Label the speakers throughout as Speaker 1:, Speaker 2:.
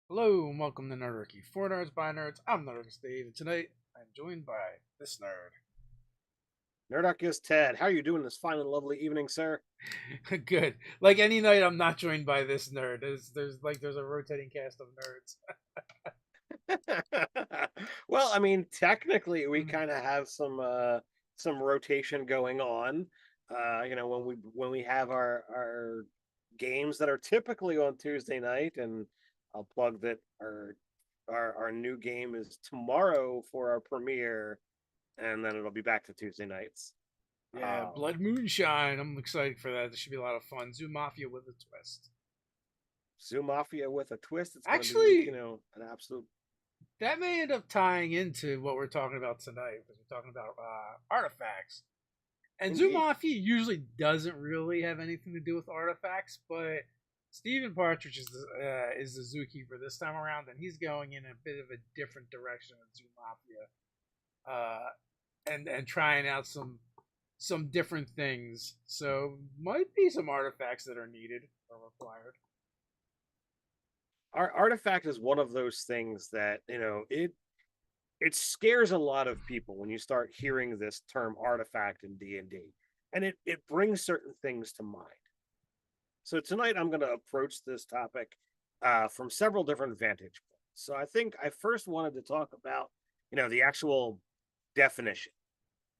Speaker 1: Hello and welcome to Nerdarchy. For nerds by nerds, I'm Nerdarchy Dave, and tonight I'm joined by this nerd.
Speaker 2: Nerdarchy is Ted. How are you doing this fine and lovely evening, sir?
Speaker 1: Good. Like any night, I'm not joined by this nerd. There's a rotating cast of nerds.
Speaker 2: Well, I mean, technically, we
Speaker 1: Mm.
Speaker 2: kind of have some rotation going on. When we have our games that are typically on Tuesday night, and I'll plug that our new game is tomorrow for our premiere, and then it'll be back to Tuesday nights.
Speaker 1: Yeah,
Speaker 2: Um,
Speaker 1: Blood Moonshine. I'm excited for that. This should be a lot of fun. Zoo Mafia with a twist.
Speaker 2: Zoo Mafia with a twist. It's going to be,
Speaker 1: Actually,
Speaker 2: an absolute.
Speaker 1: that may end up tying into what we're talking about tonight because we're talking about artifacts. And Zoo
Speaker 2: Indeed.
Speaker 1: Mafia usually doesn't really have anything to do with artifacts, but Stephen Partridge is the zookeeper this time around, and he's going in a bit of a different direction with Zoo Mafia, and trying out some different things. So might be some artifacts that are needed or required.
Speaker 2: Our artifact is one of those things that it scares a lot of people when you start hearing this term artifact in D&D, and it brings certain things to mind. So tonight I'm going to approach this topic from several different vantage points. So I think I first wanted to talk about the actual definition.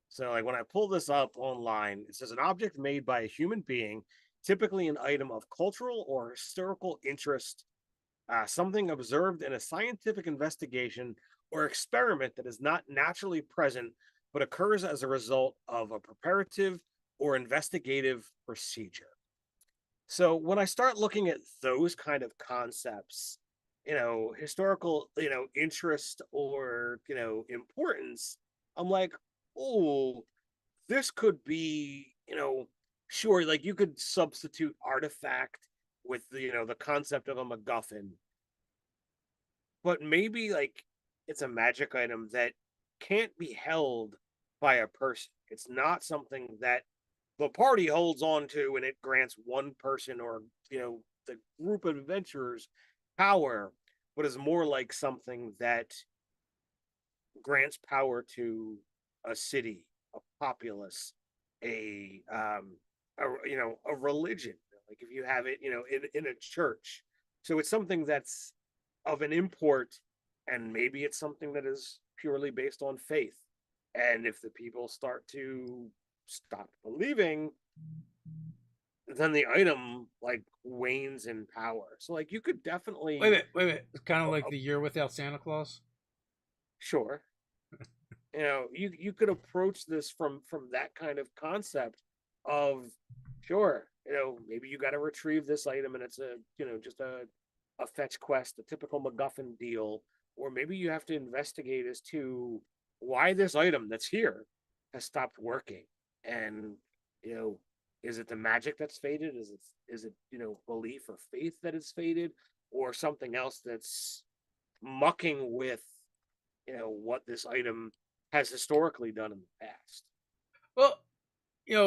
Speaker 2: So like when I pull this up online, it says an object made by a human being, typically an item of cultural or historical interest, something observed in a scientific investigation or experiment that is not naturally present but occurs as a result of a preparative or investigative procedure. So when I start looking at those kind of concepts, historical, interest or, importance, I'm like, oh, this could be, sure, like you could substitute artifact with the concept of a MacGuffin, but maybe like it's a magic item that can't be held by a person. It's not something that the party holds on to and it grants one person or the group of adventurers power, but is more like something that grants power to a city, a populace, a religion. Like if you have it, in a church, so it's something that's of an import, and maybe it's something that is purely based on faith. And if the people start to stop believing, then the item like wanes in power. So like you could
Speaker 1: Wait a
Speaker 2: definitely,
Speaker 1: minute, wait a minute. It's kind of
Speaker 2: oh,
Speaker 1: like the year without Santa Claus.
Speaker 2: sure, you could approach this from that kind of concept of, sure, maybe you got to retrieve this item and it's a just a fetch quest, a typical MacGuffin deal, or maybe you have to investigate as to why this item that's here has stopped working. And you know is it the magic that's faded? Is it belief or faith that is faded, or something else that's mucking with what this item has historically done in the past.
Speaker 1: Well,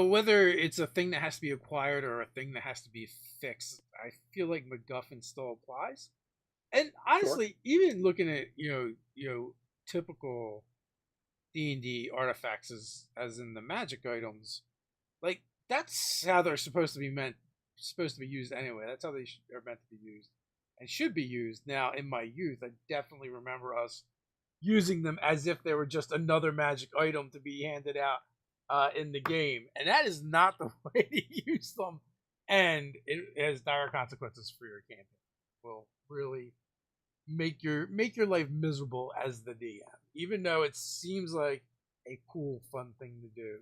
Speaker 1: whether it's a thing that has to be acquired or a thing that has to be fixed, I feel like MacGuffin still applies. And
Speaker 2: Sure.
Speaker 1: honestly, even looking at typical D&D artifacts as in the magic items, like that's how they're supposed to be used anyway. That's how are meant to be used and should be used. Now, in my youth, I definitely remember us using them as if they were just another magic item to be handed out in the game, and that is not the way to use them. And it has dire consequences for your campaign. Will really make your life miserable as the DM. Even though it seems like a cool, fun thing to do,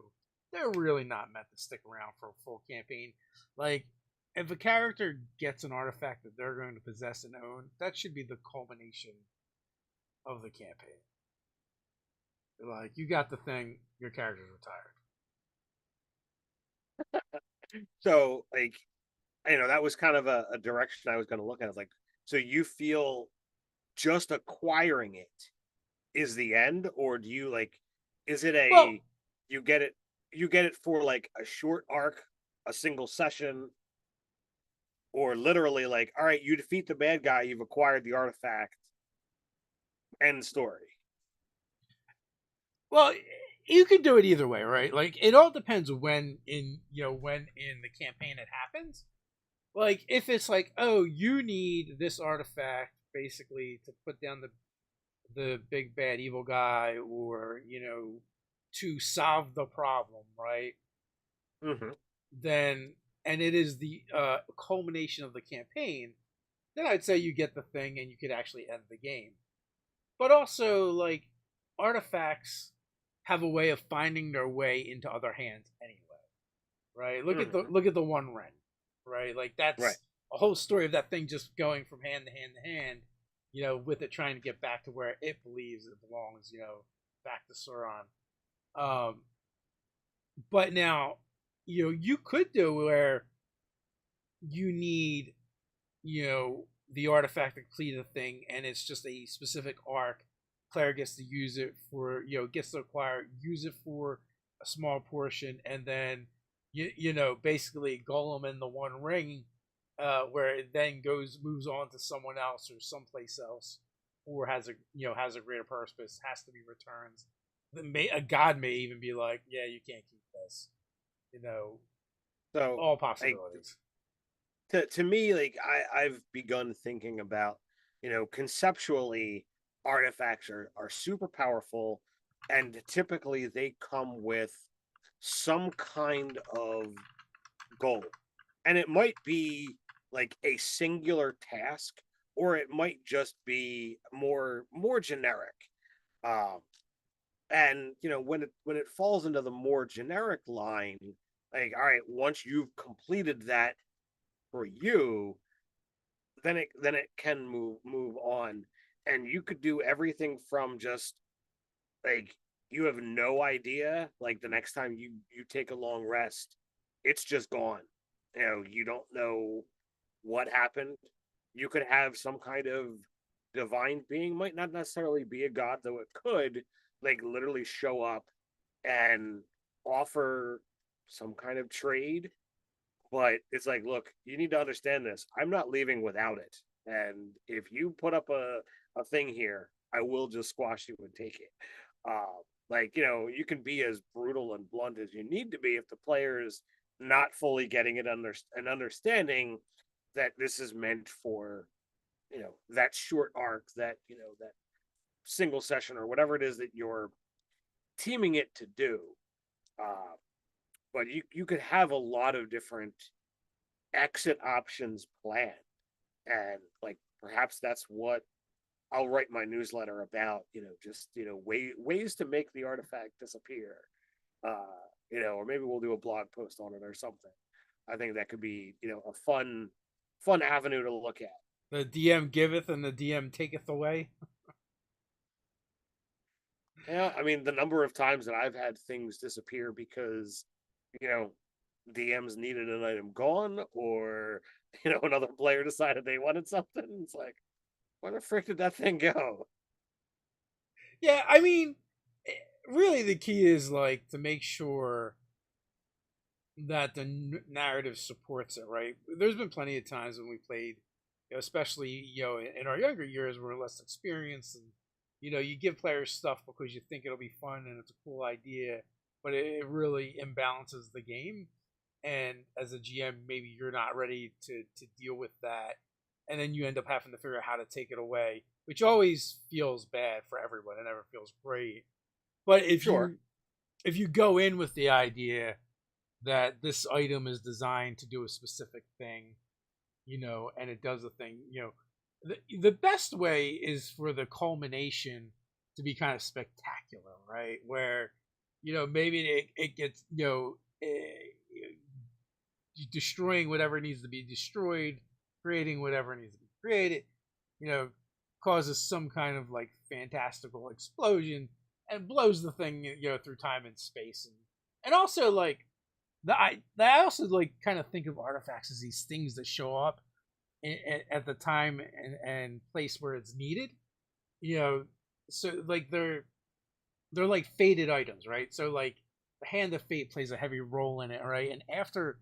Speaker 1: they're really not meant to stick around for a full campaign. Like, if a character gets an artifact that they're going to possess and own, that should be the culmination of the campaign. Like, you got the thing, your character's retired.
Speaker 2: So like that was kind of a direction I was going to look at. I was like, so you feel just acquiring it is the end, or do you like, is it
Speaker 1: Well,
Speaker 2: a, you get it you get it for like a short arc, a single session? or literally like, all right, you defeat the bad guy, you've acquired the artifact, end story.
Speaker 1: Well, you can do it either way, right? Like it all depends when in the campaign it happens. Like if it's like, oh, you need this artifact basically to put down the big bad evil guy, or to solve the problem, right?
Speaker 2: Mm-hmm.
Speaker 1: Then, and it is the culmination of the campaign, then I'd say you get the thing and you could actually end the game. But also, like, artifacts have a way of finding their way into other hands anyway, right?
Speaker 2: Mm-hmm.
Speaker 1: Look at the One Ring, right? Like
Speaker 2: Right.
Speaker 1: that's a whole story of that thing just going from hand to hand to hand, with it trying to get back to where it believes it belongs, back to Sauron. Um, but now, you could do where you need, the artifact to complete the thing, and it's just a specific arc. Player gets to use it for, gets to acquire, use it for a small portion, and then basically Golem and the One Ring, where it then moves on to someone else or someplace else, or has a greater purpose, has to be returned. A god may even be like, yeah, you can't keep this. You know,
Speaker 2: So
Speaker 1: all
Speaker 2: like
Speaker 1: possibilities.
Speaker 2: to me, like I've begun thinking about, conceptually, artifacts are super powerful, and typically they come with some kind of goal. And it might be like a singular task, or it might just be more generic. Um, and when it falls into the more generic line, like, all right, once you've completed that for you, then it can move on, and you could do everything from just like, you have no idea, like the next time you take a long rest, it's just gone. You don't know what happened. You could have some kind of divine being, might not necessarily be a god, though it could, like, literally show up and offer some kind of trade. But it's like, look, you need to understand this. I'm not leaving without it. And if you put up a thing here, I will just squash you and take it. Like, you can be as brutal and blunt as you need to be if the player is not fully getting it and understanding that this is meant for, that short arc, that single session or whatever it is that you're teaming it to do. Uh, but you could have a lot of different exit options planned, and like perhaps that's what I'll write my newsletter about. Just ways to make the artifact disappear. Or maybe we'll do a blog post on it or something. I think that could be a fun avenue to look at.
Speaker 1: The DM giveth and the DM taketh away.
Speaker 2: Yeah, I mean, the number of times that I've had things disappear because you know DMs needed an item gone, or another player decided they wanted something. It's like, where the frick did that thing go?
Speaker 1: Yeah, I mean, really, the key is like to make sure that the narrative supports it. Right? There's been plenty of times when we played, especially in our younger years, we're less experienced, and you give players stuff because you think it'll be fun and it's a cool idea, but it really imbalances the game. And as a GM, maybe you're not ready to deal with that, and then you end up having to figure out how to take it away, which always feels bad for everyone. It never feels great. But
Speaker 2: Sure.
Speaker 1: if you go in with the idea that this item is designed to do a specific thing, and it does the thing, the best way is for the culmination to be kind of spectacular, right? Where, maybe it gets, destroying whatever needs to be destroyed, creating whatever needs to be created, you know, causes some kind of like fantastical explosion and blows the thing, through time and space, and also like I also like kind of think of artifacts as these things that show up at the time and place where it's needed, you know. So like they're like fated items, right? So like the hand of fate plays a heavy role in it, right? And after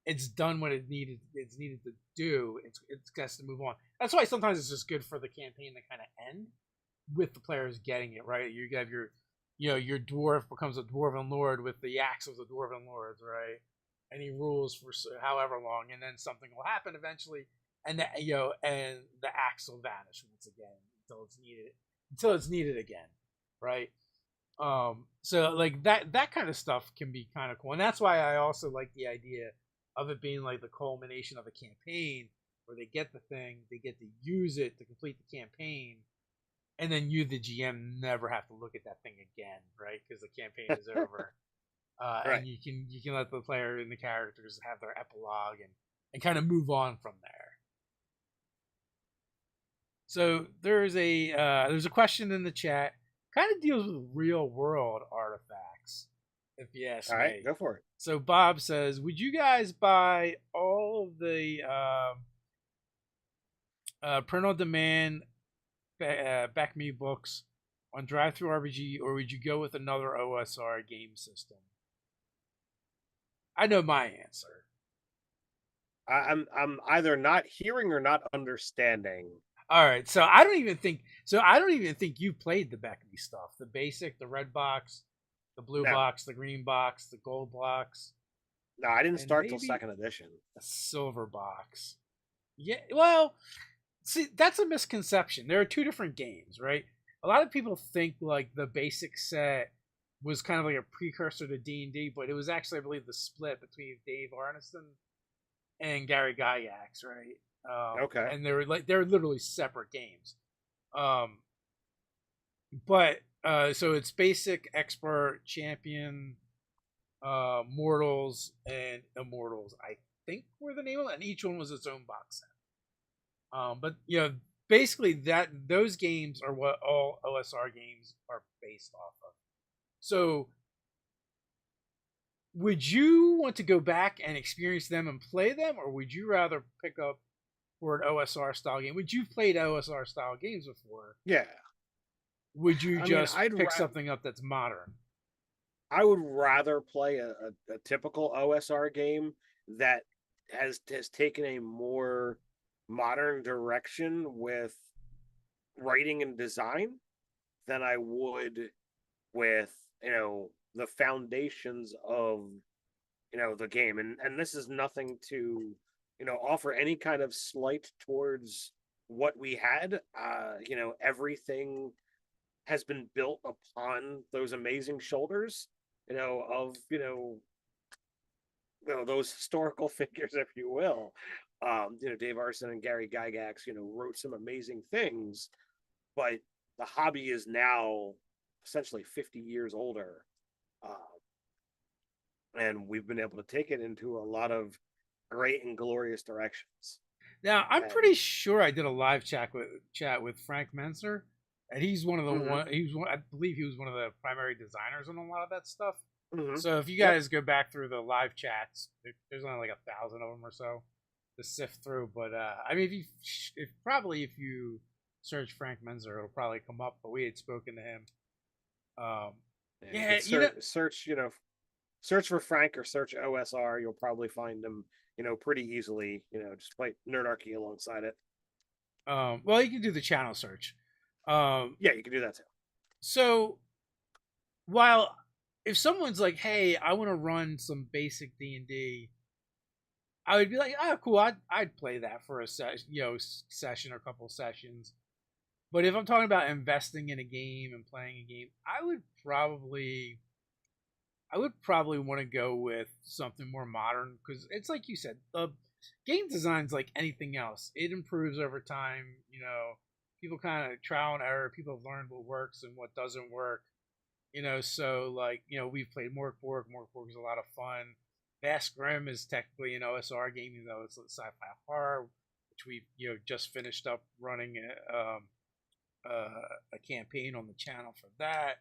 Speaker 1: it's done what it's needed to do. It's has to move on. That's why sometimes it's just good for the campaign to kind of end with the players getting it right. You have your, your dwarf becomes a dwarven lord with the axe of the dwarven lords, right? And he rules for however long, and then something will happen eventually, and and the axe will vanish once again until it's needed again, right? So like that kind of stuff can be kind of cool, and that's why I also like the idea of it being like the culmination of a campaign where they get the thing, they get to use it to complete the campaign, and then you, the GM, never have to look at that thing again, right? Because the campaign is over,
Speaker 2: Right.
Speaker 1: and you can let the player and the characters have their epilogue and kind of move on from there. So there's a question in the chat, kind of deals with real world artifacts, if you ask
Speaker 2: All right,
Speaker 1: me.
Speaker 2: go for it.
Speaker 1: So Bob says, would you guys buy all of the print on demand back me books on Drive Through RPG, or would you go with another OSR game system? I know my answer.
Speaker 2: I'm either not hearing or not understanding.
Speaker 1: All right, so I don't even think you played the back me stuff. The basic, the red box, the blue
Speaker 2: No,
Speaker 1: box, the green box, the gold box,
Speaker 2: no, I didn't
Speaker 1: and
Speaker 2: start till
Speaker 1: maybe
Speaker 2: second edition.
Speaker 1: a silver box. Yeah, well, see, that's a misconception. There are two different games, right? A lot of people think like the basic set was kind of like a precursor to D&D, but it was actually, I believe, the split between Dave Arneson and Gary Gygax, right?
Speaker 2: Okay.
Speaker 1: And they're literally separate games. Um, but so it's basic, expert, champion, mortals, and immortals. I think were the name of it, and each one was its own box set. But basically those games are what all OSR games are based off of. So, would you want to go back and experience them and play them, or would you rather pick up for an OSR style game? Would you played OSR style games before?
Speaker 2: Yeah.
Speaker 1: Would you
Speaker 2: I mean,
Speaker 1: just pick something up that's modern?
Speaker 2: I would rather play a typical OSR game that has taken a more modern direction with writing and design than I would with the foundations of the game. And this is nothing to offer any kind of slight towards what we had. Everything has been built upon those amazing shoulders of those historical figures, if you will. Dave Arson and Gary Gygax wrote some amazing things, but the hobby is now essentially 50 years older, and we've been able to take it into a lot of great and glorious directions.
Speaker 1: Now, I'm
Speaker 2: And
Speaker 1: pretty sure I did a live chat with Frank Menser, and he's one of the
Speaker 2: mhm,
Speaker 1: one. He was one. I believe he was one of the primary designers on a lot of that stuff.
Speaker 2: mhm,
Speaker 1: So if you
Speaker 2: yep,
Speaker 1: guys go back through the live chats, there's only like 1,000 of them or so to sift through. But I mean, if you search Frank Menser, it'll probably come up. But we had spoken to him. Um,
Speaker 2: yeah, you
Speaker 1: yeah,
Speaker 2: could search for Frank or search OSR. You'll probably find them pretty easily. Just play Nerdarchy alongside it.
Speaker 1: well, you can do the channel search. Um,
Speaker 2: Yeah, you can do that too.
Speaker 1: so while if someone's like, "Hey, I want to run some basic D&D," I would be like, "Oh, cool. I'd play that for a session or a couple of sessions." But if I'm talking about investing in a game and playing a game, I would probably want to go with something more modern, because it's like you said, the game design's like anything else. It improves over time. People kind of trial and error. People have learned what works and what doesn't work. So like we've played Morkborg. Morkborg is a lot of fun. Vast Grim is technically an OSR game, even though it's sci-fi horror, which we just finished up running a campaign on the channel for that.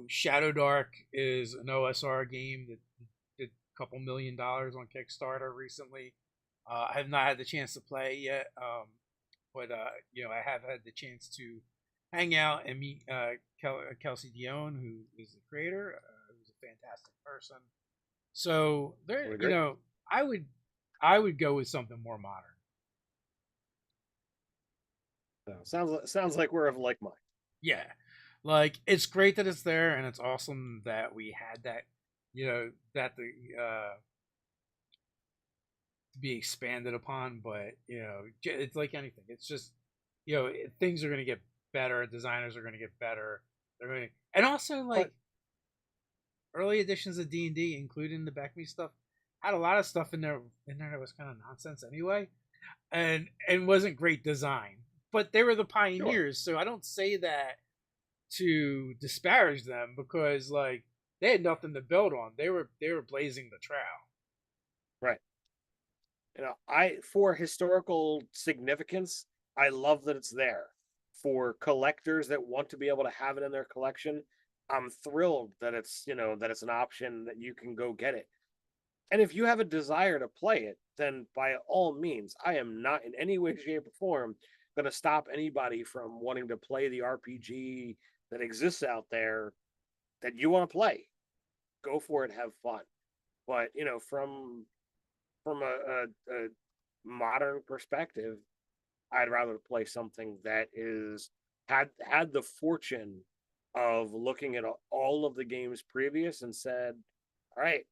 Speaker 1: Shadow Dark is an OSR game that did a couple $1 million on Kickstarter recently. I have not had the chance to play it yet, but I have had the chance to hang out and meet Kelsey Dion, who is the creator, who's a fantastic person. So
Speaker 2: I
Speaker 1: there,
Speaker 2: would agree.
Speaker 1: I would I would go with something more modern.
Speaker 2: So, sounds like we're of like mind.
Speaker 1: Yeah. Like it's great that it's there and it's awesome that we had that, that the to be expanded upon, but it's like anything. It's just, things are going to get better, designers are going to get better. They're going to And also
Speaker 2: But
Speaker 1: like early editions of D&D including the Beckme stuff had a lot of stuff in there that was kind of nonsense anyway and wasn't great design. But they were the
Speaker 2: sure,
Speaker 1: pioneers, so I don't say that to disparage them because like they had nothing to build on. They were blazing the trail.
Speaker 2: right. I for historical significance, I love that it's there. For collectors that want to be able to have it in their collection, I'm thrilled that it's an option that you can go get it. And if you have a desire to play it, then by all means, I am not in any way, shape, or form going to stop anybody from wanting to play the RPG that exists out there that you want to play. Go for it, have fun. But from a modern perspective, I'd rather play something that is had the fortune of looking at all of the games previous and said, "All right,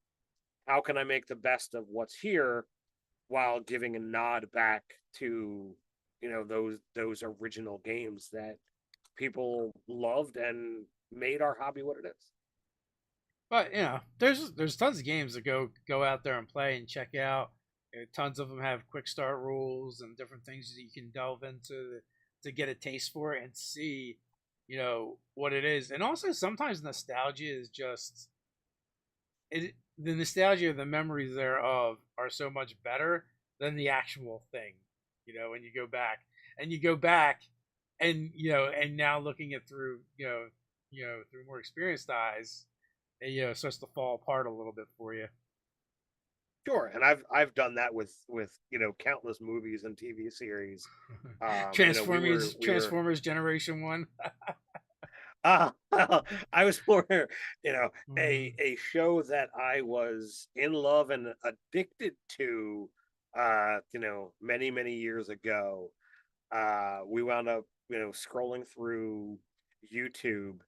Speaker 2: how can I make the best of what's here while giving a nod back to those original games that people loved and made our hobby what it is."
Speaker 1: But there's tons of games that go out there and play and check out. Tons of them have quick start rules and different things that you can delve into to get a taste for it and see, what it is. And also sometimes nostalgia is just the nostalgia, the memories thereof are so much better than the actual thing. When you go back and now looking at through through more experienced eyes, it starts to fall apart a little bit for you.
Speaker 2: Sure, and I've done that with countless movies and TV series.
Speaker 1: Transformers Generation One.
Speaker 2: uh, I was more
Speaker 1: Mm.
Speaker 2: a show that I was in love and addicted to many years ago. We wound up scrolling through YouTube,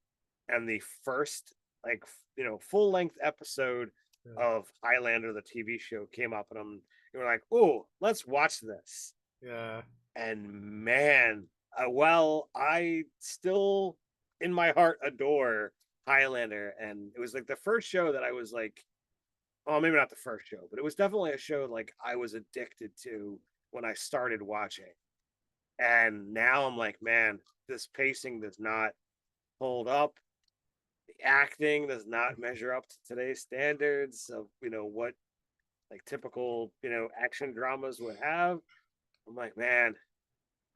Speaker 2: and the first full length episode of Highlander, the TV show, came up, and we were like, "Oh, let's watch this."
Speaker 1: Yeah.
Speaker 2: And man, well, I still in my heart adore Highlander, and it was like the first show that I was like, oh, maybe not the first show, but it was definitely a show like I was addicted to when I started watching. And now I'm like, man, this pacing does not hold up. The acting does not measure up to today's standards of what like typical action dramas would have. I'm like, man,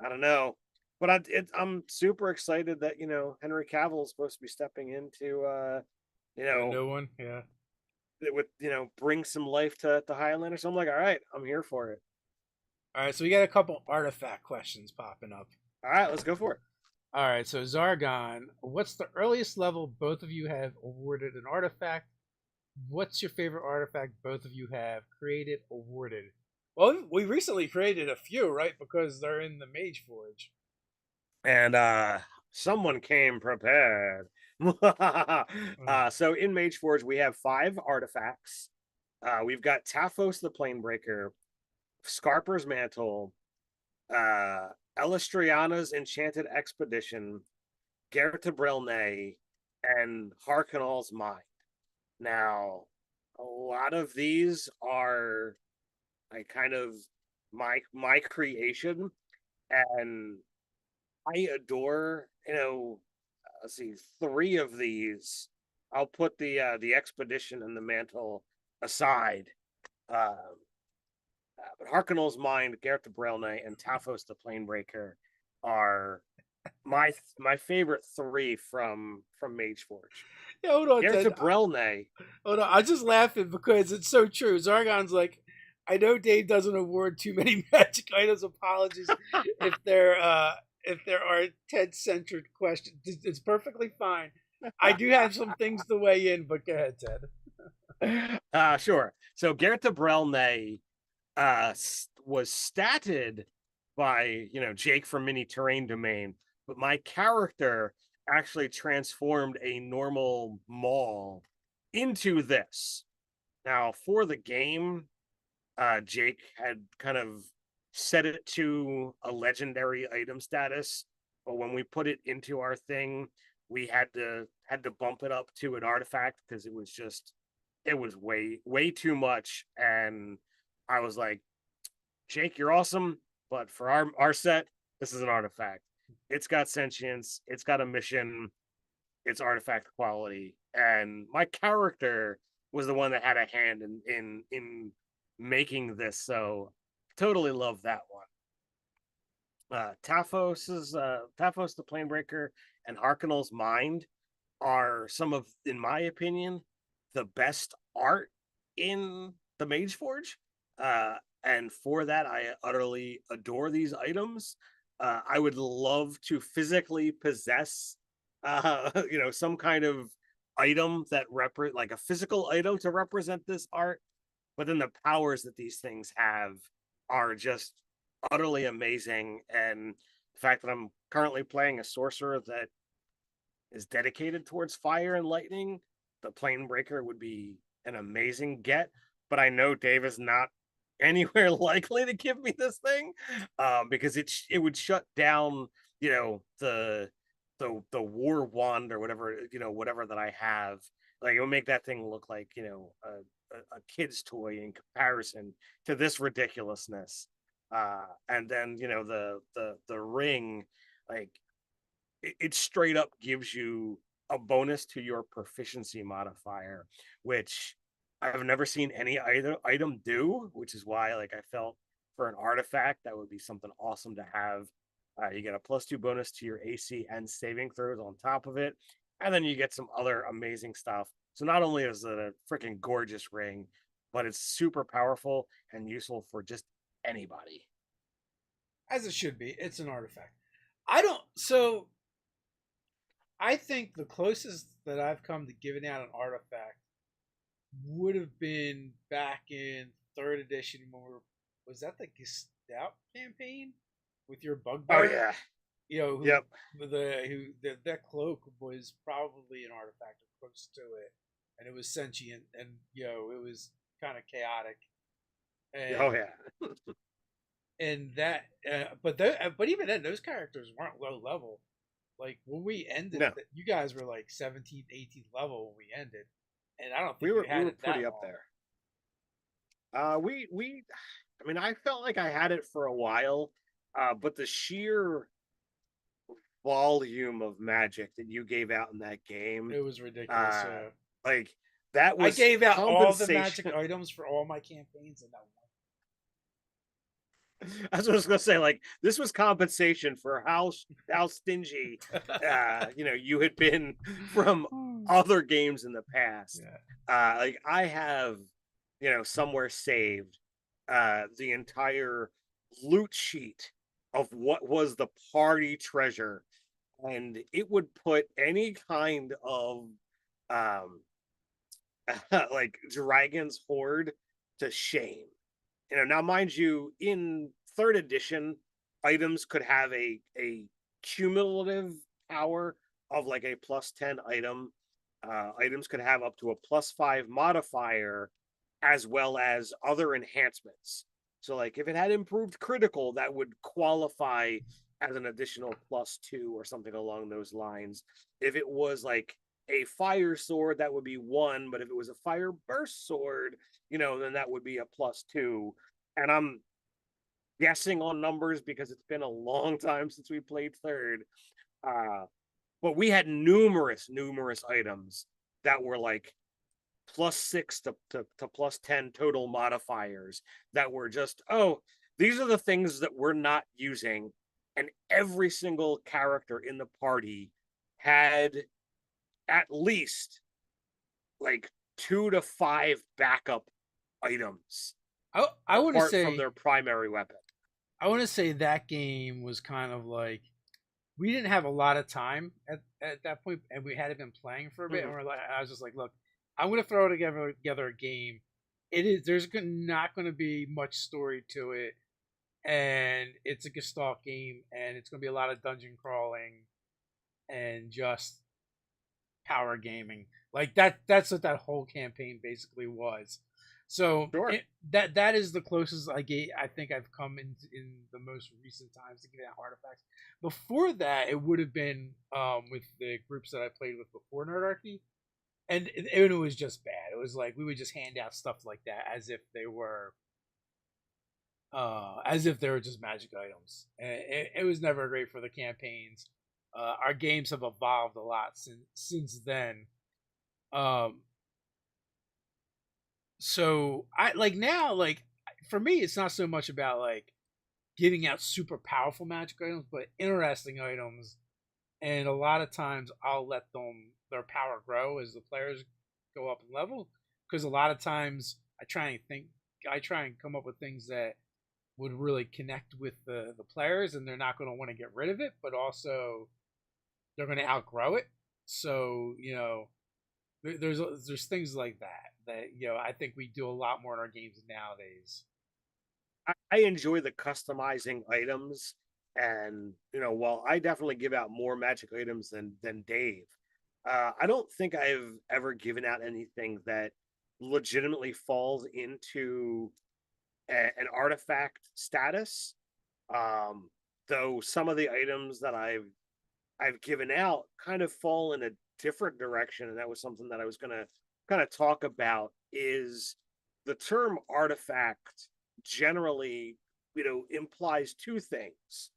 Speaker 2: I don't know, but I'm super excited that Henry Cavill is supposed to be stepping into you
Speaker 1: A
Speaker 2: know
Speaker 1: new one. Yeah.
Speaker 2: with bring some life to Highlander. So I'm like, all right, I'm here for it.
Speaker 1: All right. So we got a couple artifact questions popping up.
Speaker 2: All right, let's go for it.
Speaker 1: All right. So Zargon, what's the earliest level both of you have awarded an artifact? What's your favorite artifact both of you have created, awarded? Well, we recently created a few, right? Because they're in the Mage Forge.
Speaker 2: And someone came prepared. So in Mage Forge we have 5 artifacts. We've got Taphos the Planebreaker, Scarper's Mantle, Elastriana's Enchanted Expedition, Gerta Brilne, and Harkonnal's Mind. Now, a lot of these are like kind of my creation, and I adore, let's see, 3 of these. I'll put the expedition and the mantle aside. Uh, but Harkonnal's Mind, Gerta Brilne, and Taphos the Planebreaker are my favorite 3 from Mage Forge.
Speaker 1: Yeah, hold on, Ted.
Speaker 2: Gerta Brilne,
Speaker 1: Hold on. I'm just laughing because it's so true. Zargon's like, I know Dave doesn't award too many magic items. Apologies if there are Ted centered questions. It's perfectly fine. I do have some things to weigh in, but go ahead, Ted.
Speaker 2: Sure. So Gert de Brelne was statted by Jake from Mini Terrain Domain, but my character actually transformed a normal mall into this. Now, for the game, Jake had kind of set it to a legendary item status, but when we put it into our thing, we had to bump it up to an artifact because it was way too much. And I was like, Jake, you're awesome, but for our set, this is an artifact. It's got sentience, it's got a mission, it's artifact quality, and my character was the one that had a hand in making this. So totally love that one. Taphos the Planebreaker and Harkonnel's Mind are some of, in my opinion, the best art in the Mage Forge. And for that, I utterly adore these items. I would love to physically possess, some kind of item that like a physical item to represent this art. But then the powers that these things have are just utterly amazing. And the fact that I'm currently playing a sorcerer that is dedicated towards fire and lightning, the Planebreaker would be an amazing get. But I know Dave is not anywhere likely to give me this thing, because it would shut down, the war wand or whatever that I have. Like, it would make that thing look like a kid's toy in comparison to this ridiculousness. And then the ring, like, it straight up gives you a bonus to your proficiency modifier, which I've never seen any either item do, which is why, like, I felt for an artifact that would be something awesome to have. You get a +2 bonus to your AC and saving throws on top of it, and then you get some other amazing stuff. So not only is it a freaking gorgeous ring, but it's super powerful and useful for just anybody.
Speaker 1: As it should be. It's an artifact. I don't. So I think the closest that I've come to giving out an artifact would have been back in third edition when was that the Gestalt campaign with your
Speaker 2: Oh
Speaker 1: bugbear?
Speaker 2: yeah.
Speaker 1: Who
Speaker 2: Yep.
Speaker 1: that cloak was probably an artifact or close to it, and it was sentient, and it was kind of chaotic, and
Speaker 2: Oh yeah.
Speaker 1: that, but even then, those characters weren't low level. Like when we ended,
Speaker 2: No,
Speaker 1: you guys were like 17th, 18th level when we ended, and I don't
Speaker 2: we
Speaker 1: think you
Speaker 2: were we
Speaker 1: had
Speaker 2: were
Speaker 1: it that
Speaker 2: pretty up
Speaker 1: long.
Speaker 2: there. I mean, I felt like I had it for a while, but the sheer volume of magic that you gave out in that game,
Speaker 1: It was ridiculous.
Speaker 2: uh, like, that
Speaker 1: I
Speaker 2: was
Speaker 1: gave out all the magic
Speaker 2: compensation.
Speaker 1: items for all my campaigns, and that
Speaker 2: That's what I was gonna say. Like, this was compensation for how stingy, you had been from
Speaker 1: one.
Speaker 2: other games in the past.
Speaker 1: Yeah.
Speaker 2: Like, I have, somewhere saved, the entire loot sheet of what was the party treasure, and it would put any kind of um like dragon's horde to shame. Now, mind you, in third edition, items could have a cumulative power of like a +10 item. Items could have up to a +5 modifier, as well as other enhancements. So, like, if it had improved critical, that would qualify as an additional +2 or something along those lines. If it was like a fire sword, that would be 1, but if it was a fire burst sword, then that would be a +2. And I'm guessing on numbers because it's been a long time since we played third. Uh, but we had numerous items that were like +6 to +10 total modifiers that were just, oh, these are the things that we're not using. And every single character in the party had at least like 2 to 5 backup items
Speaker 1: I want to
Speaker 2: apart from
Speaker 1: say
Speaker 2: their primary weapon.
Speaker 1: I want to say that game was kind of like we didn't have a lot of time at that point, and we hadn't been playing for a bit, and
Speaker 2: Mhm.
Speaker 1: I was just like, look, I'm gonna throw together a game. It is not going to be much story to it, and it's a Gestalt game, and it's going to be a lot of dungeon crawling and just power gaming. Like that's what that whole campaign basically was. So
Speaker 2: Sure.
Speaker 1: that is the closest I think I've come in the most recent times to getting out artifacts. Before that, it would have been with the groups that I played with before Nerdarchy, and it was just bad. It was like we would just hand out stuff like that as if they were just magic items. It was never great for the campaigns. Our games have evolved a lot since then. Um, so I like now, like for me, it's not so much about like giving out super powerful magic items, but interesting items. And a lot of times, I'll let their power grow as the players go up in level. Because a lot of times, I try and come up with things that would really connect with the players, and they're not going to want to get rid of it, but also they're going to outgrow it. So there's things like that I think we do a lot more in our games nowadays.
Speaker 2: I enjoy the customizing items, and while I definitely give out more magic items than Dave, I don't think I've ever given out anything that legitimately falls into an artifact status. Um, though some of the items that I've given out kind of fall in a different direction, and that was something that I was going to kind of talk about. Is the term artifact generally, implies two things.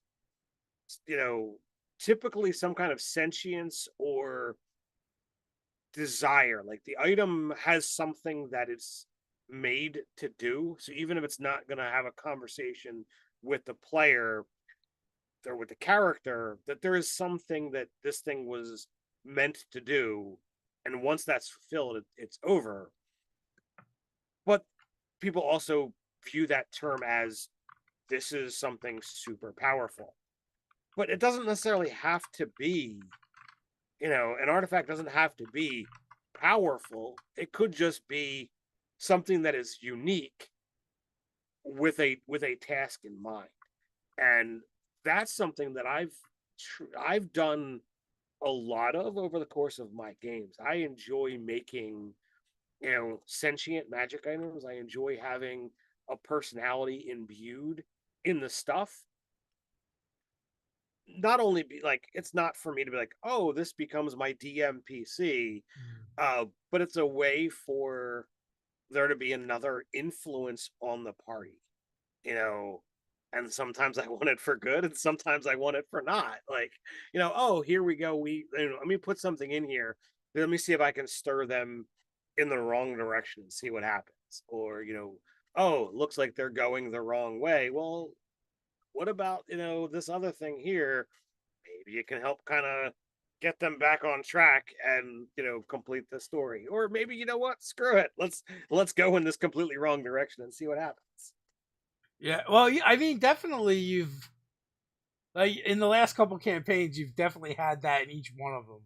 Speaker 2: You know, Typically some kind of sentience or desire. Like the item has something that it's made to do. So even if it's not going to have a conversation with the player or with the character, that there is something that this thing was meant to do. And once that's fulfilled, it's over. But people also view that term as this is something super powerful. But it doesn't necessarily have to be, an artifact doesn't have to be powerful. It could just be something that is unique with a task in mind. And that's something that I've done a lot of over the course of my games. I enjoy making, sentient magic items. I enjoy having a personality imbued in the stuff. Not only be like, it's not for me to be like, oh, this becomes my DMPC, but it's a way for there to be another influence on the party, you know. And sometimes I want it for good, and sometimes I want it for not. Like, oh, here we go. Let me put something in here. Let me see if I can stir them in the wrong direction and see what happens. Or, oh, it looks like they're going the wrong way. Well, what about, this other thing here? Maybe it can help kind of get them back on track and, complete the story. Or maybe, what? Screw it. Let's go in this completely wrong direction and see what happens.
Speaker 1: Yeah, well, I mean, definitely you've like in the last couple campaigns, you've definitely had that in each one of them.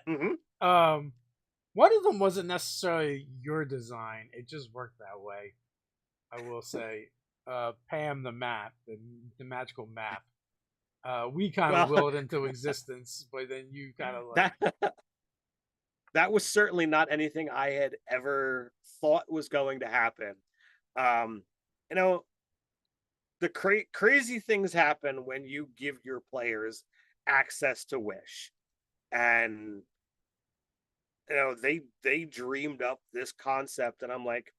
Speaker 2: Hmm.
Speaker 1: But one of them wasn't necessarily your design; it just worked that way. I will say, Pam the magical map. We kind of
Speaker 2: Well,
Speaker 1: willed into existence, but then you kind of like,
Speaker 2: that that was certainly not anything I had ever thought was going to happen. Um, you know, the crazy things happen when you give your players access to Wish, and they dreamed up this concept, and I'm like,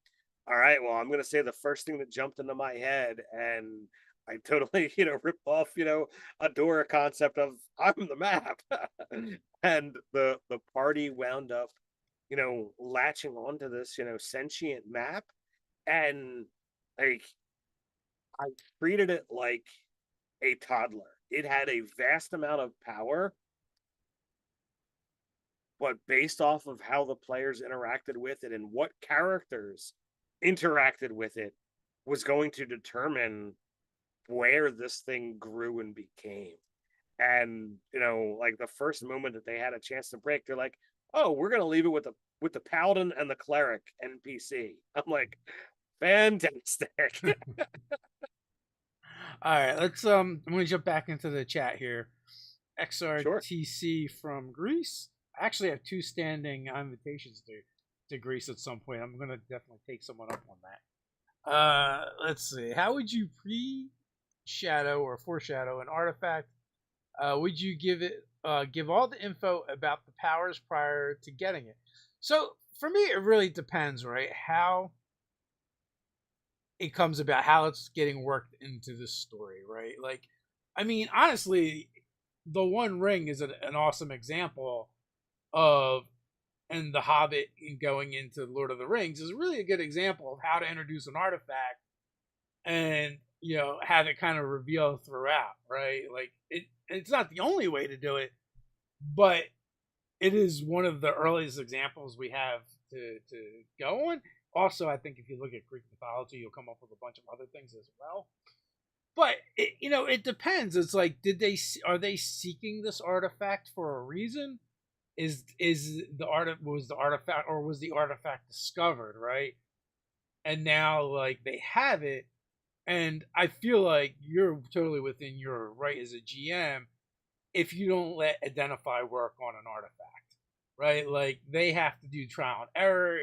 Speaker 2: all right, well, I'm gonna say the first thing that jumped into my head, and I totally, ripped off, a Dora concept of I'm the map. And the party wound up, latching onto this, sentient map. And like I treated it like a toddler. It had a vast amount of power, but based off of how the players interacted with it and what characters interacted with it was going to determine where this thing grew and became. And like the first moment that they had a chance to break, they're like, oh, we're gonna leave it with with the paladin and the cleric NPC. I'm like, fantastic.
Speaker 1: All right, let's I'm gonna jump back into the chat here.
Speaker 2: Sure.
Speaker 1: XRTC from Greece. I actually have 2 standing invitations to Greece at some point. I'm gonna definitely take someone up on that. Let's see. How would you pre-shadow or foreshadow an artifact? Would you give all the info about the powers prior to getting it? So for me, it really depends, right? How it comes about, how it's getting worked into the story, right? Like, I mean, honestly, the One Ring is an awesome example of, and the Hobbit going into Lord of the Rings is really a good example of how to introduce an artifact and have it kind of reveal throughout, right? Like it's not the only way to do it, but it is one of the earliest examples we have to go on. Also, I think if you look at Greek mythology, you'll come up with a bunch of other things as well. But it depends. It's like, are they seeking this artifact for a reason? Is was the artifact, or was the artifact discovered, right? And now like they have it, and I feel like you're totally within your right as a GM if you don't let identify work on an artifact, right? Like they have to do trial and error.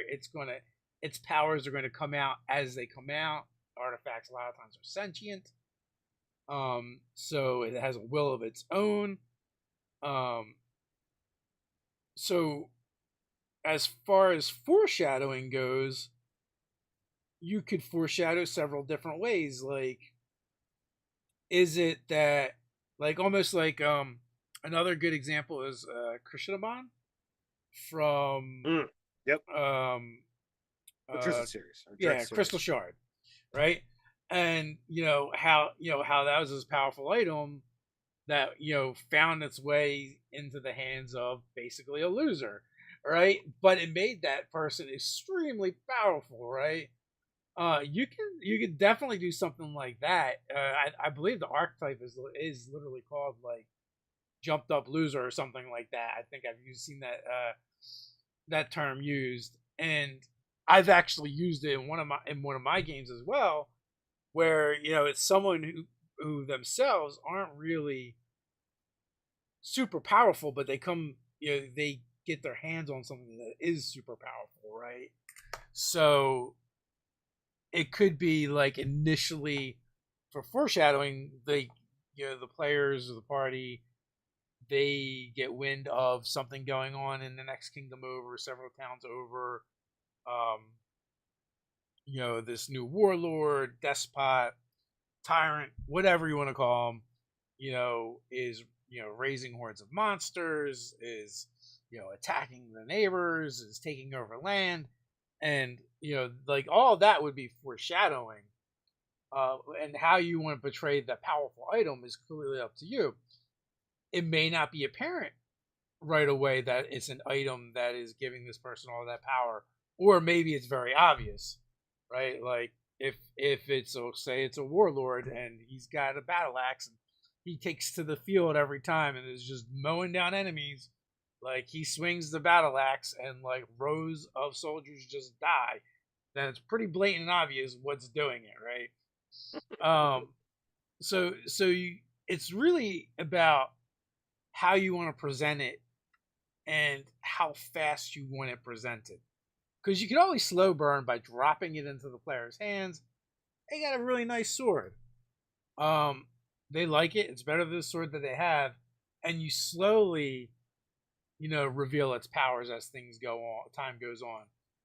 Speaker 1: Its powers are going to come out as they come out. Artifacts a lot of times are sentient, so it has a will of its own. So as far as foreshadowing goes, you could foreshadow several different ways. Like, is it that, like, almost like another good example is Krishnamon from
Speaker 2: Yep.
Speaker 1: the
Speaker 2: Tristan series.
Speaker 1: Yeah, Crystal Shard, right? And how that was this powerful item that found its way into the hands of basically a loser, right? But it made that person extremely powerful, right? You can definitely do something like that. I believe the archetype is literally called like jumped up loser or something like that. I think I've seen that term used, and I've actually used it in one of my games as well, where it's someone who themselves aren't really super powerful, but they get their hands on something that is super powerful, right? So it could be like initially for foreshadowing, the players of the party, they get wind of something going on in the next kingdom over, several towns over. This new warlord, despot, tyrant, whatever you want to call him, is raising hordes of monsters, is attacking the neighbors, is taking over land, and like all of that would be foreshadowing. And how you want to portray the powerful item is clearly up to you. It may not be apparent right away that it's an item that is giving this person all that power, or maybe it's very obvious, right? Like if it's say it's a warlord and he's got a battle axe and he takes to the field every time and is just mowing down enemies, like he swings the battle axe and like rows of soldiers just die, then it's pretty blatant and obvious what's doing it, right? It's really about how you want to present it and how fast you want it presented. Because you can always slow burn by dropping it into the player's hands. They got a really nice sword. They like it. It's better than the sword that they have. And you slowly, reveal its powers as things go on, time goes on.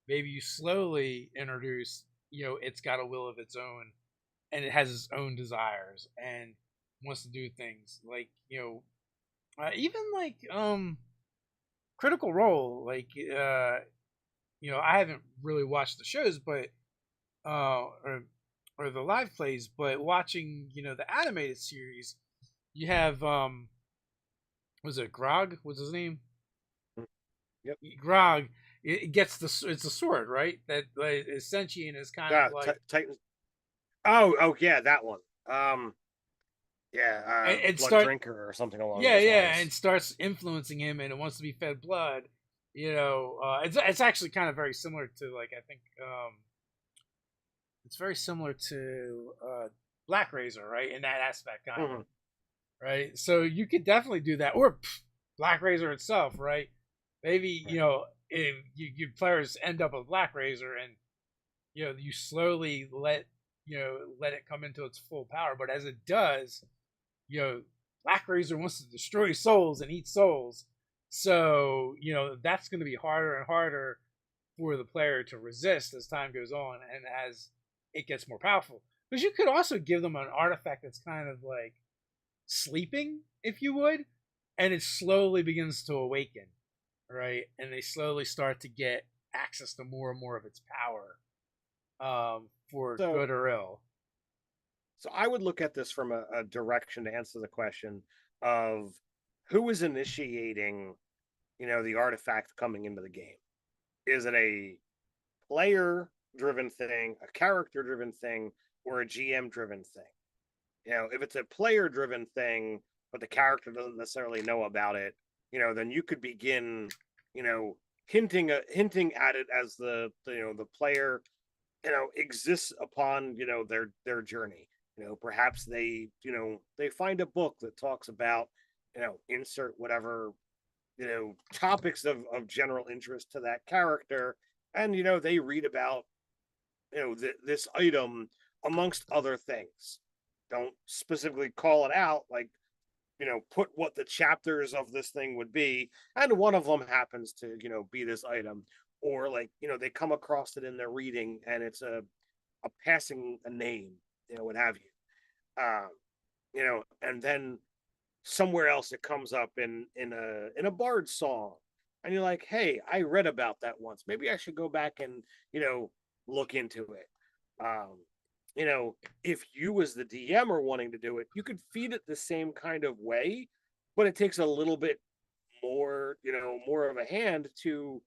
Speaker 1: Maybe you slowly introduce, it's got a will of its own, and it has its own desires and wants to do things like, even like Critical Role, like I haven't really watched the shows, but or the live plays, but watching the animated series, you have was it Grog? What's his name?
Speaker 2: Yep.
Speaker 1: Grog. It gets it's a sword, right? That is sentient, is kind of like
Speaker 2: Titan. Oh yeah, that one. Blood Drinker or something along those lines.
Speaker 1: and starts influencing him, and it wants to be fed blood. It's actually kind of very similar to, like, I think it's very similar to Black Razor, right? In that aspect, kind of,
Speaker 2: Mhm.
Speaker 1: right? So you could definitely do that, or Black Razor itself, right? Maybe
Speaker 2: Right.
Speaker 1: if you players end up with Black Razor, and you slowly let it come into its full power, but as it does, you know, Black Razor wants to destroy souls and eat souls. So, that's going to be harder and harder for the player to resist as time goes on and as it gets more powerful. Because you could also give them an artifact that's kind of like sleeping, if you would, and it slowly begins to awaken, right? And they slowly start to get access to more and more of its power, for
Speaker 2: So,
Speaker 1: good or ill.
Speaker 2: so I would look at this from a direction to answer the question of who is initiating, the artifact coming into the game. Is it a player driven thing, a character driven thing, or a GM driven thing? If it's a player driven thing, but the character doesn't necessarily know about it, then you could begin, you know, hinting at it as the player, exists upon, their journey. Perhaps they find a book that talks about, insert whatever, topics of general interest to that character, and they read about, this item amongst other things. Don't specifically call it out, like, put what the chapters of this thing would be, and one of them happens to, be this item, or like, they come across it in their reading, and it's a passing a name, what have you. And then somewhere else it comes up in a bard song, and you're like, hey, I read about that once, maybe I should go back and look into it. um you know if you as the DM are wanting to do it, you could feed it the same kind of way, but it takes a little bit more of a hand to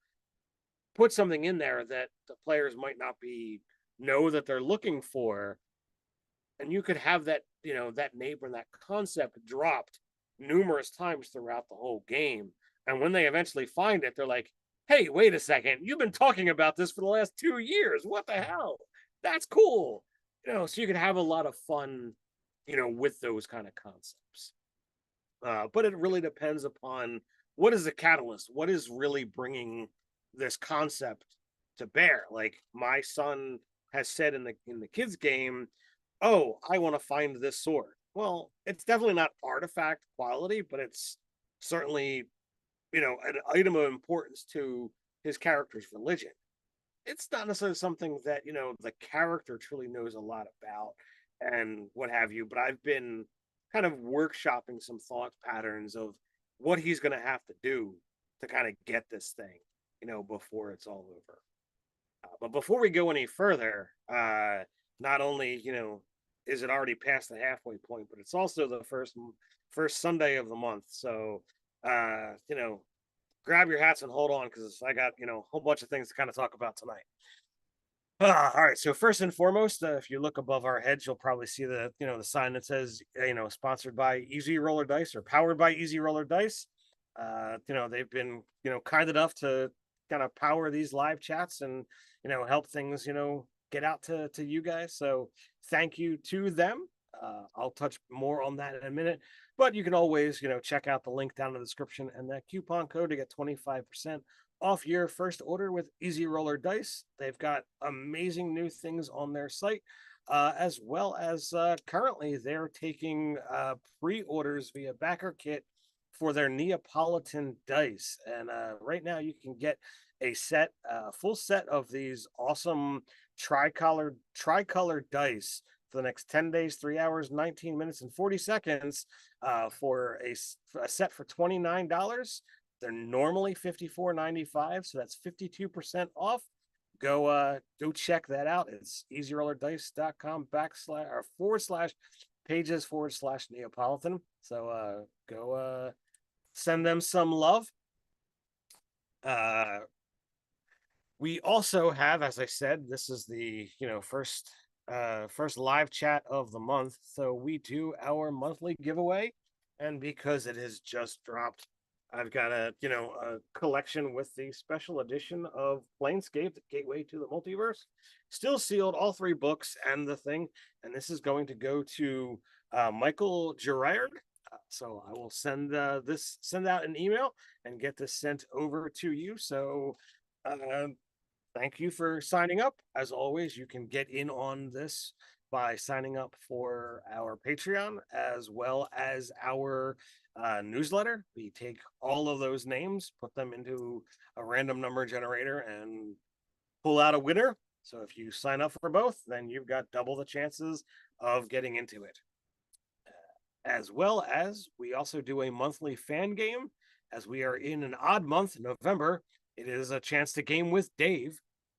Speaker 2: put something in there that the players might not be know that they're looking for, and you could have that neighbor and that concept dropped numerous times throughout the whole game, and when they eventually find it, they're like, hey, wait a second, you've been talking about this for the last 2 years, what the hell, that's cool. So you could have a lot of fun, with those kind of concepts. But it really depends upon what is the catalyst, what is really bringing this concept to bear. Like my son has said in the kids game, "Oh, I want to find this sword." Well, it's definitely not artifact quality, but it's certainly an item of importance to his character's religion. It's not necessarily something that the character truly knows a lot about and what have you, but I've been kind of workshopping some thought patterns of what he's going to have to do to kind of get this thing, before it's all over. But before we go any further, not only is it already past the halfway point, but it's also the first Sunday of the month. So grab your hats and hold on, because I got a whole bunch of things to kind of talk about tonight. All right. So first and foremost, if you look above our heads, you'll probably see the sign that says sponsored by Easy Roller Dice or powered by Easy Roller Dice. They've been kind enough to kind of power these live chats and help things get out to you guys. So thank you to them. I'll touch more on that in a minute, but you can always check out the link down in the description and that coupon code to get 25% off your first order with Easy Roller Dice. They've got amazing new things on their site, as well as currently they're taking pre-orders via Backer Kit for their Neapolitan dice. And right now you can get a full set of these awesome tricolor dice for the next 10 days, 3 hours, 19 minutes, and 40 seconds for a set for $29. They're normally $54.95, so that's 52% off. Go check that out. It's easyrollerdice.com /pages/Neapolitan. So go send them some love. We also have, as I said, this is the first live chat of the month. So we do our monthly giveaway, and because it has just dropped I've got a collection with the special edition of Planescape, the Gateway to the Multiverse, still sealed, all three books and the thing. And this is going to go to Michael Gerard. So I will send out an email and get this sent over to you. So uh, thank you for signing up. As always, you can get in on this by signing up for our Patreon as well as our newsletter. We take all of those names, put them into a random number generator, and pull out a winner. So if you sign up for both, then you've got double the chances of getting into it. As well as we also do a monthly fan game. As we are in an odd month, November, it is a chance to game with Dave.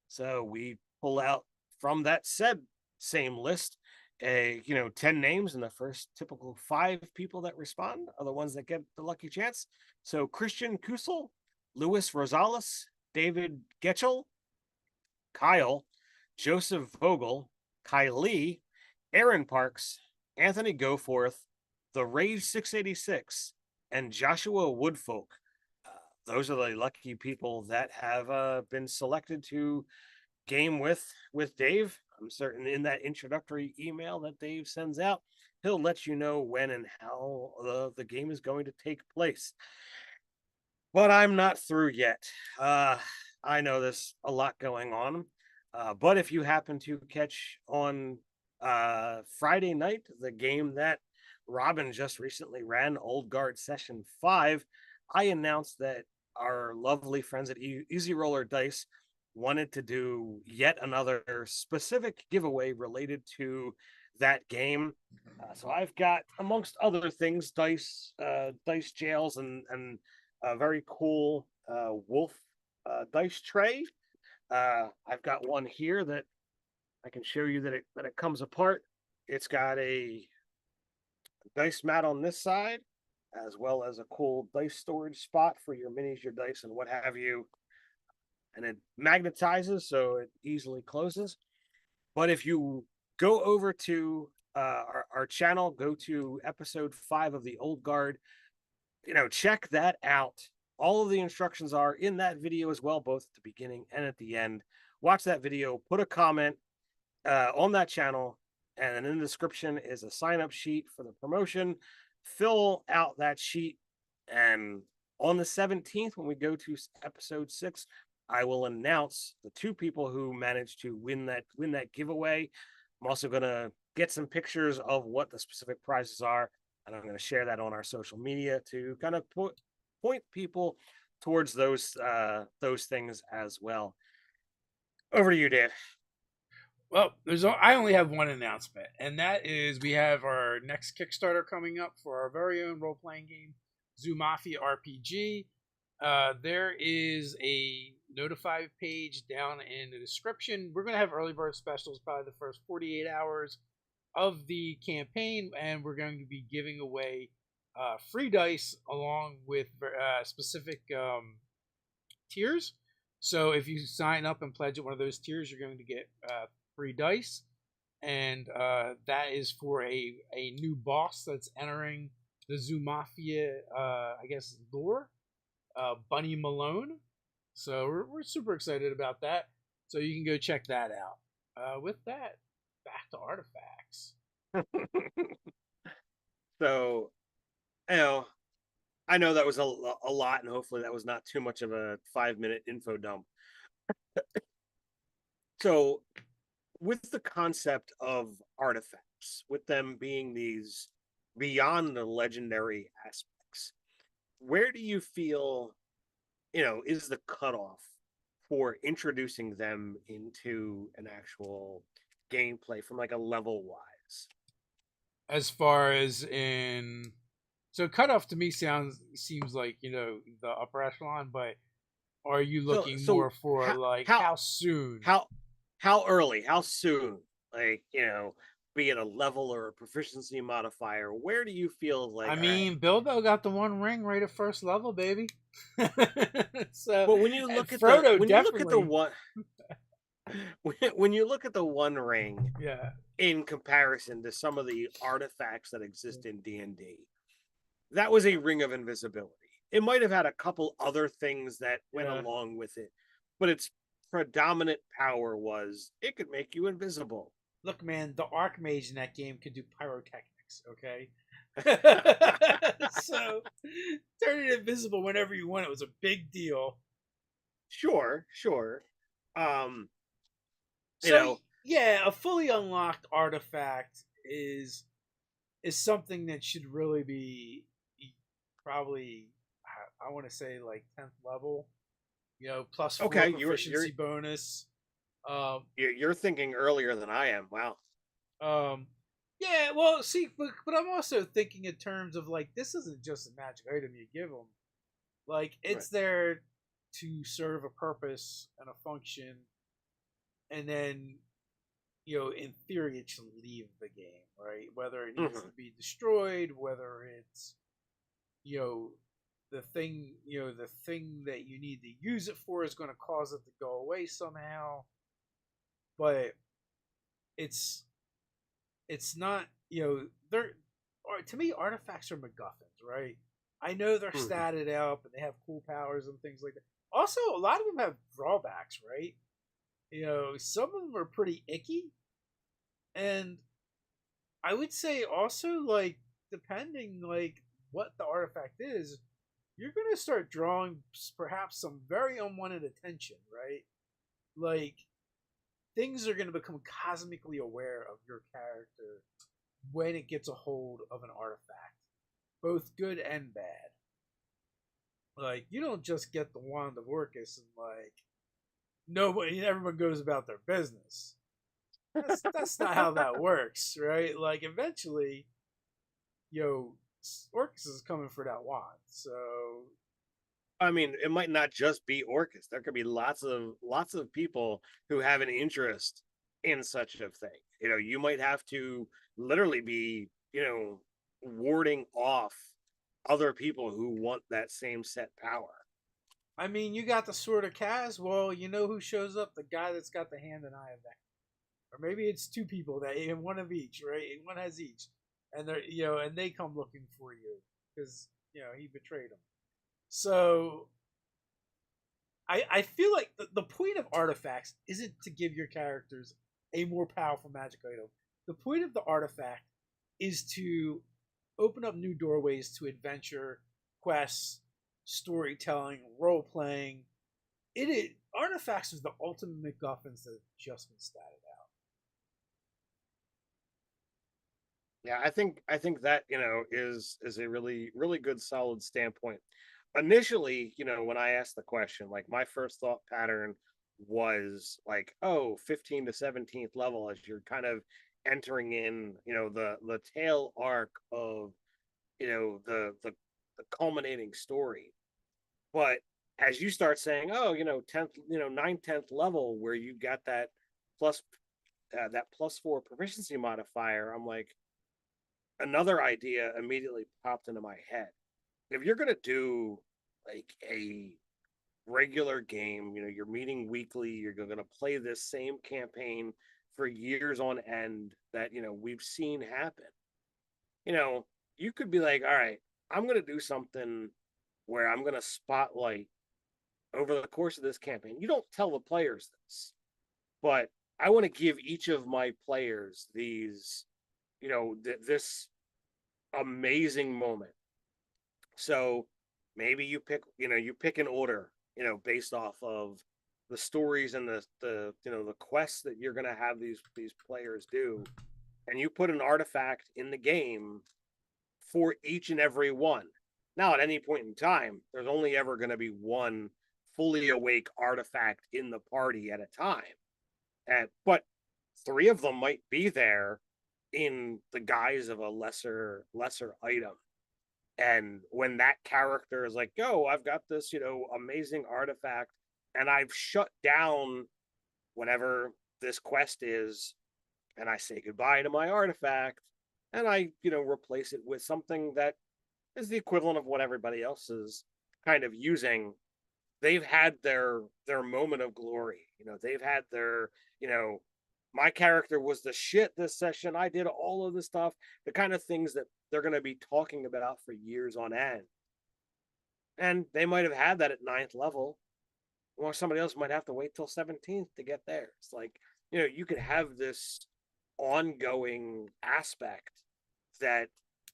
Speaker 2: So we pull out from that said same list 10 names, and the first typical 5 people that respond are the ones that get the lucky chance. So Christian Kusel, Luis Rosales, David Getchell, Kyle, Joseph Vogel, Kylie, Aaron Parks, Anthony Goforth, The Rage 686, and Joshua Woodfolk. Those are the lucky people that have been selected to game with Dave. I'm certain in that introductory email that Dave sends out, he'll let you know when and how the game is going to take place. But I'm not through yet. I know there's a lot going on. But if you happen to catch on Friday night the game that Robin just recently ran, Old Guard Session 5, I announced that our lovely friends at Easy Roller Dice wanted to do yet another specific giveaway related to that game. So I've got, amongst other things, dice jails, and a very cool wolf dice tray. I've got one here that I can show you that it comes apart. It's got a dice mat on this side, as well as a cool dice storage spot for your minis, your dice, and what have you. And it magnetizes, so it easily closes. But if you go over to our channel, go to episode 5 of the Old Guard, check that out. All of the instructions are in that video as well, both at the beginning and at the end. Watch that video, put a comment on that channel, and then in the description is a sign-up sheet for the promotion. Fill out that sheet, and on the 17th, when we go to episode 6, I will announce the 2 people who managed to win that giveaway. I'm also going to get some pictures of what the specific prizes are, and I'm going to share that on our social media to kind of point people towards those things as well. Over to you, Dave.
Speaker 1: Well, I only have one announcement, and that is we have our next Kickstarter coming up for our very own role-playing game, Zoo Mafia RPG. There is a notify page down in the description. We're going to have early bird specials probably the first 48 hours of the campaign, and we're going to be giving away free dice along with specific tiers. So if you sign up and pledge at one of those tiers, you're going to get free dice, and that is for a new boss that's entering the Zoo Mafia, I guess, lore, Bunny Malone. So we're super excited about that. So you can go check that out. With that, back to artifacts.
Speaker 2: So, I know that was a lot, and hopefully that was not too much of a 5-minute info dump. So, with the concept of artifacts, with them being these beyond the legendary aspects, where do you feel, is the cutoff for introducing them into an actual gameplay from like a level wise?
Speaker 1: As far as in, so cutoff to me seems like the upper echelon, but are you looking more for how soon?
Speaker 2: How early? How soon? Like, be it a level or a proficiency modifier, where do you feel like?
Speaker 1: I mean, Bilbo got the 1 ring right at first level, baby. So,
Speaker 2: but when you look at
Speaker 1: Frodo,
Speaker 2: when you look at the 1 ring,
Speaker 1: yeah,
Speaker 2: in comparison to some of the artifacts that exist in D&D, that was a ring of invisibility. It might have had a couple other things that went
Speaker 1: Yeah.
Speaker 2: along with it, but its predominant power was it could make you invisible.
Speaker 1: Look, man, the Archmage in that game could do pyrotechnics. Okay. So turning invisible whenever you want it was a big deal.
Speaker 2: Sure, sure. Um, you
Speaker 1: So
Speaker 2: know,
Speaker 1: yeah, a fully unlocked artifact is something that should really be probably I want to say like 10th level. You know, plus four
Speaker 2: okay, you're
Speaker 1: proficiency bonus. Um,
Speaker 2: you're thinking earlier than I am. Wow.
Speaker 1: um, yeah. Well, see, but I'm also thinking in terms of like this isn't just a magic item you give them. Like
Speaker 2: Right.
Speaker 1: it's there to serve a purpose and a function, and then in theory, it should leave the game, right? Whether it needs
Speaker 2: Hmm.
Speaker 1: to be destroyed, whether it's you know the thing that you need to use it for is going to cause it to go away somehow. But it's it's not they're to me artifacts are MacGuffins, right? I know they're
Speaker 2: Hmm.
Speaker 1: statted up and they have cool powers and things like that. Also, a lot of them have drawbacks, right? Some of them are pretty icky, and I would say also like depending like what the artifact is, you're gonna start drawing perhaps some very unwanted attention, right? Like things are gonna become cosmically aware of your character when it gets a hold of an artifact, both good and bad. Like you don't just get the wand of Orcus and like everyone goes about their business. That's not how that works, right? Like eventually, yo, Orcus is coming for that wand. So
Speaker 2: I mean, it might not just be Orcus. There could be lots of people who have an interest in such a thing. You might have to literally be, warding off other people who want that same set power.
Speaker 1: I mean, you got the Sword of Kaz. Well, you know who shows up? The guy that's got the hand and eye of that. Or maybe it's two people that and one of each, right? One has each, and and they come looking for you because he betrayed them. So I feel like the point of artifacts isn't to give your characters a more powerful magic item. The point of the artifact is to open up new doorways to adventure, quests, storytelling, role playing. It is artifacts is the ultimate MacGuffins that have just been statted out.
Speaker 2: Yeah, I think that, is a really really good solid standpoint. Initially, when I asked the question, like my first thought pattern was like, oh, 15 to 17th level as you're kind of entering in, the tail arc of, the culminating story. But as you start saying, oh, 10th, 9th, 10th level where you got plus that +4 proficiency modifier, I'm like, another idea immediately popped into my head. If you're gonna do like a regular game, you're meeting weekly, you're gonna play this same campaign for years on end that we've seen happen. You know, you could be like, all right, I'm gonna do something where I'm gonna spotlight over the course of this campaign. You don't tell the players this, but I want to give each of my players these, this amazing moment. So maybe you pick an order, based off of the stories and the quests that you're going to have these players do, and you put an artifact in the game for each and every one. Now, at any point in time, there's only ever going to be one fully awake artifact in the party at a time. But three of them might be there in the guise of a lesser item. And when that character is like, "Yo, I've got this, amazing artifact, and I've shut down whatever this quest is," and I say goodbye to my artifact, and I, replace it with something that is the equivalent of what everybody else is kind of using. They've had their moment of glory. They've had their, you know, my character was the shit this session. I did all of the stuff, the kind of things that they're going to be talking about for years on end. And they might have had that at ninth level, or somebody else might have to wait till 17th to get there. It's like, you could have this ongoing aspect that,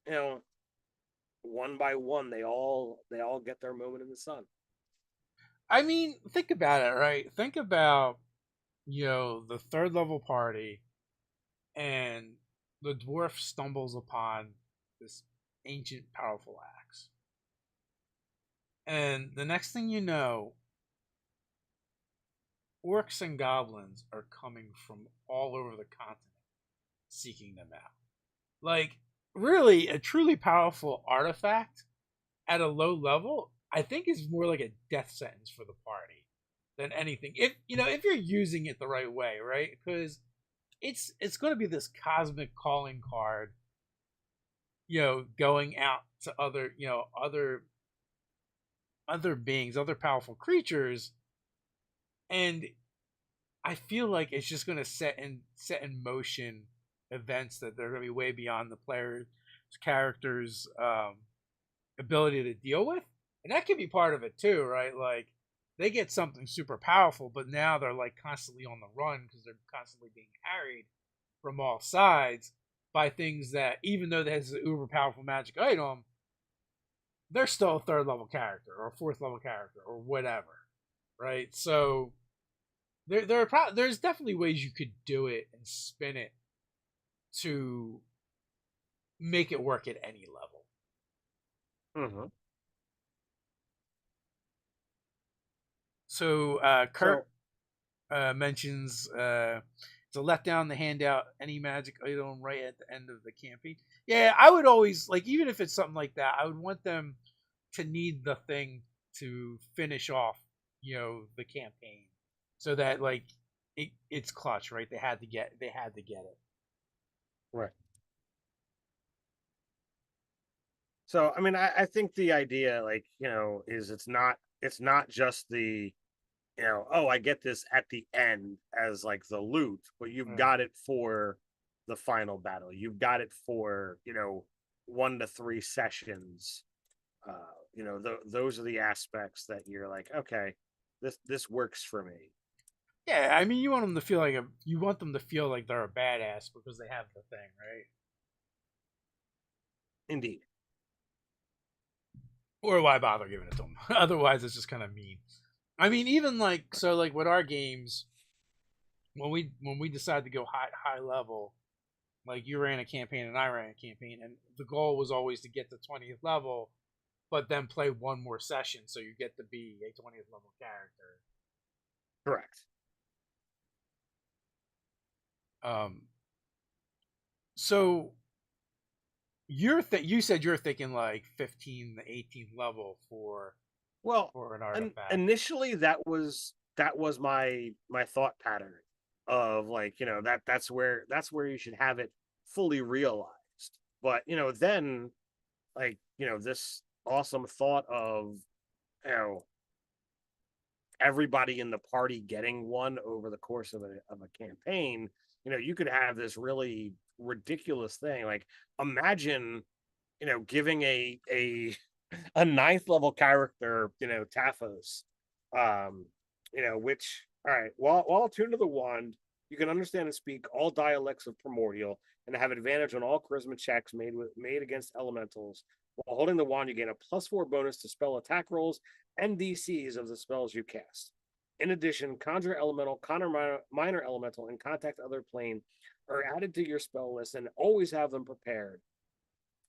Speaker 2: you know, one by one they all get their moment in the sun.
Speaker 1: I mean, think about it, right? Think about, the third level party, and the dwarf stumbles upon this ancient powerful axe. And the next thing you know, orcs and goblins are coming from all over the continent seeking them out. Like, really, a truly powerful artifact at a low level, I think is more like a death sentence for the party than anything. If you're using it the right way, right? Because it's going to be this cosmic calling card, going out to other beings, other powerful creatures, and I feel like it's just going to set in motion events that they're going to be way beyond the player's character's ability to deal with, and that can be part of it too, right? Like they get something super powerful, but now they're like constantly on the run because they're constantly being harried from all sides by things that, even though there's an uber powerful magic item, they're still a third level character or a fourth level character or whatever, right? So there's definitely ways you could do it and spin it to make it work at any level.
Speaker 2: Mm-hmm.
Speaker 1: So
Speaker 2: So
Speaker 1: Kurt mentions it's a letdown to hand out any magic item right at the end of the campaign. Yeah, I would always like, even if it's something like that, I would want them to need the thing to finish off, the campaign, so that like it's clutch, right? They had to get it.
Speaker 2: right. So I mean, I think the idea, like, is it's not just the, oh, I get this at the end as like the loot, but you've
Speaker 1: Right.
Speaker 2: got it for the final battle. You've got it for, 1 to 3 sessions. Those are the aspects that you're like, okay, this works for me.
Speaker 1: Yeah, I mean, you want them to feel like they're a badass because they have the thing, right?
Speaker 2: Indeed.
Speaker 1: Or why bother giving it to them? Otherwise, it's just kind of mean. I mean, even like so, like with our games, when we decide to go high level, like you ran a campaign and I ran a campaign, and the goal was always to get to 20th level, but then play one more session so you get to be a 20th level character.
Speaker 2: Correct.
Speaker 1: Um, so you said you're thinking like 15 to 18th level for
Speaker 2: Well,
Speaker 1: an artifact.
Speaker 2: initially that was my thought pattern of, like, that's where you should have it fully realized. But then, like, this awesome thought of, you know everybody in the party getting one over the course of a campaign. You could have this really ridiculous thing. Like, imagine, giving a ninth level character, Taphos, which, all right, while attuned to the wand, you can understand and speak all dialects of Primordial and have advantage on all charisma checks made against elementals. While holding the wand, you gain a +4 bonus to spell attack rolls and DCs of the spells you cast. In addition, Conjure Elemental, Minor Elemental, and Contact Other Plane are added to your spell list and always have them prepared.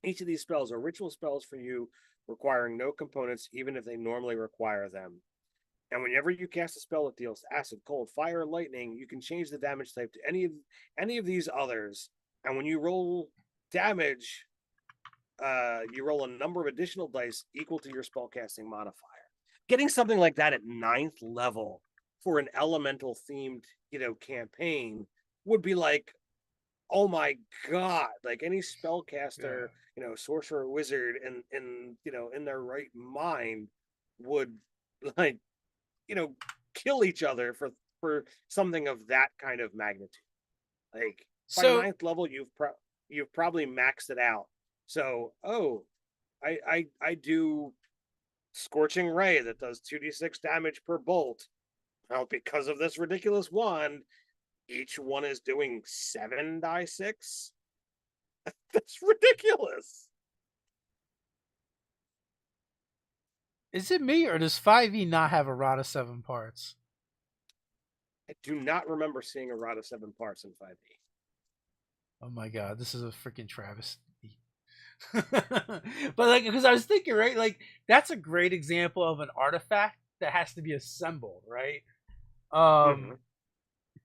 Speaker 2: Each of these spells are ritual spells for you, requiring no components, even if they normally require them. And whenever you cast a spell that deals acid, cold, fire, or lightning, you can change the damage type to any of these others. And when you roll damage, you roll a number of additional dice equal to your spellcasting modifier. Getting something like that at ninth level for an elemental themed, campaign would be like, oh my god! Like, any spellcaster,
Speaker 1: Yeah.
Speaker 2: sorcerer, wizard, in their right mind would, like, you know kill each other for something of that kind of magnitude. Like, by
Speaker 1: So
Speaker 2: ninth level, you've probably maxed it out. So, oh, I do Scorching Ray that does 2d6 damage per bolt. Now, because of this ridiculous wand, each one is doing 7d6. That's ridiculous.
Speaker 1: Is it me or does 5e not have a rod of 7 parts?
Speaker 2: I do not remember seeing a rod of 7 parts in 5e.
Speaker 1: Oh my god, this is a freaking travesty. But like, because I was thinking, right, like that's a great example of an artifact that has to be assembled, right?
Speaker 2: Mm-hmm.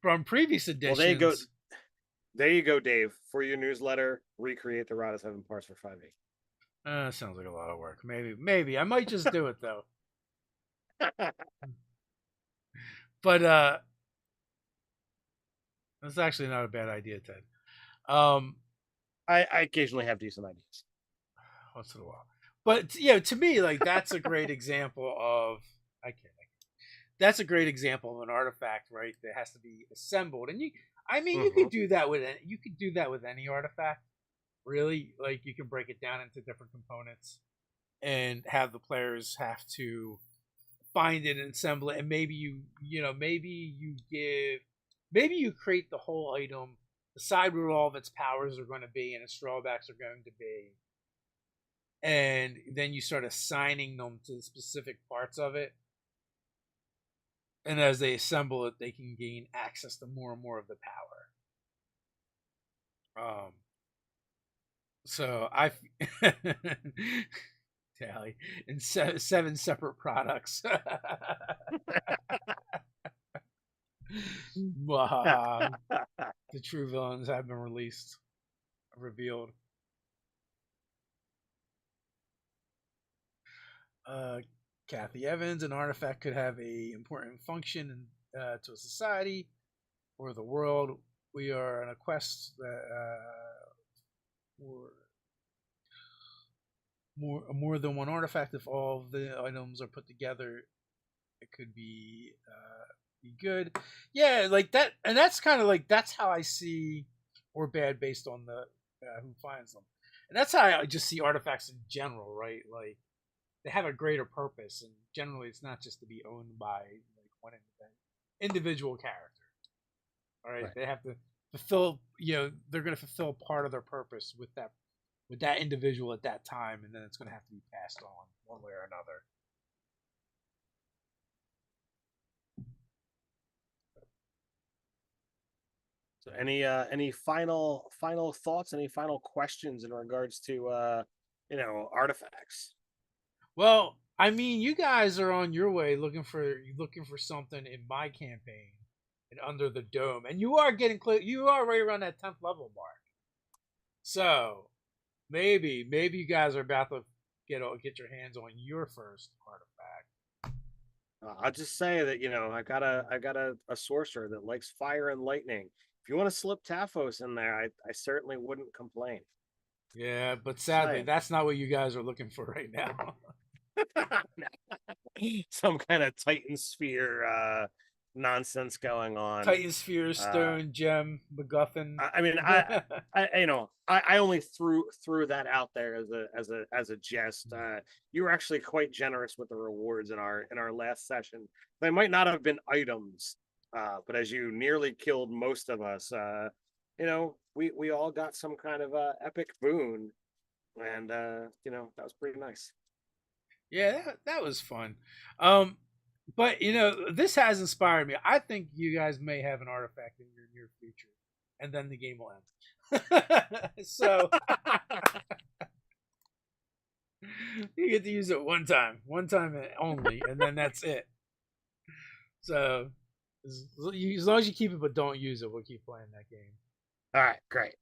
Speaker 1: From previous
Speaker 2: Well, there you go.
Speaker 1: editions.
Speaker 2: There you go, Dave. For your newsletter, recreate the rod of 7 parts for 5e.
Speaker 1: Sounds like a lot of work. Maybe I might just do it though. But that's actually not a bad idea, Ted.
Speaker 2: I occasionally have decent ideas.
Speaker 1: Once in a while, but to me, like that's a great example of I can't. That's a great example of an artifact, right? That has to be assembled, and you
Speaker 2: Mm-hmm.
Speaker 1: could do that with any artifact, really. Like you can break it down into different components, and have the players have to find it and assemble it, and maybe you create the whole item, decide where all of its powers are going to be and its drawbacks are going to be, and then you start assigning them to the specific parts of it. And as they assemble it, they can gain access to more and more of the power. So I tally in 7 separate products. The true villains have been revealed. Kathy Evans, an artifact could have a important function to a society or the world. We are on a quest that for more than one artifact. If all of the items are put together, it could be good. Yeah, like that, and that's kind of like that's how I see or bad based on the who finds them, and that's how I just see artifacts in general, right? Like they have a greater purpose, and generally it's not just to be owned by like one individual character. All right,
Speaker 2: Right.
Speaker 1: they have to fulfill. They're going to fulfill part of their purpose with that individual at that time, and then it's going to have to be passed on one way or another.
Speaker 2: So any final thoughts, any final questions in regards to artifacts?
Speaker 1: Well, I mean, you guys are on your way looking for something in my campaign and Under the Dome, and you are getting close. You are right around that 10th level mark. So maybe you guys are about to get your hands on your first artifact.
Speaker 2: I'll just say that I got a sorcerer that likes fire and lightning. If you want to slip Taphos in there, I certainly wouldn't complain.
Speaker 1: Yeah, but
Speaker 2: Just
Speaker 1: sadly,
Speaker 2: saying.
Speaker 1: that's not what you guys are looking for right now.
Speaker 2: Some kind of Titan sphere nonsense going on.
Speaker 1: Titan Sphere,
Speaker 2: Uh,
Speaker 1: Stone, Gem, MacGuffin.
Speaker 2: I mean, I only threw that out there as a jest. You were actually quite generous with the rewards in our last session. They might not have been items, but as you nearly killed most of us, we all got some kind of epic boon, and that was pretty nice.
Speaker 1: Yeah, that was fun. But this has inspired me. I think you guys may have an artifact in your near future, and then the game will end. So you get to use it one time only, and then that's it. So as long as you keep it, but don't use it, we'll keep playing that game.
Speaker 2: All right, great.